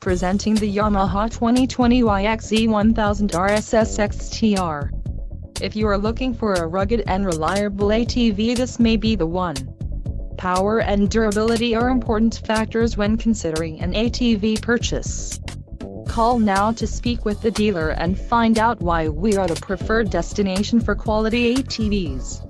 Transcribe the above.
Presenting the Yamaha 2020 YXZ1000R SS XT-R. If you are looking for a rugged and reliable ATV, this may be the one. Power and durability are important factors when considering an ATV purchase. Call now to speak with the dealer and find out why we are the preferred destination for quality ATVs.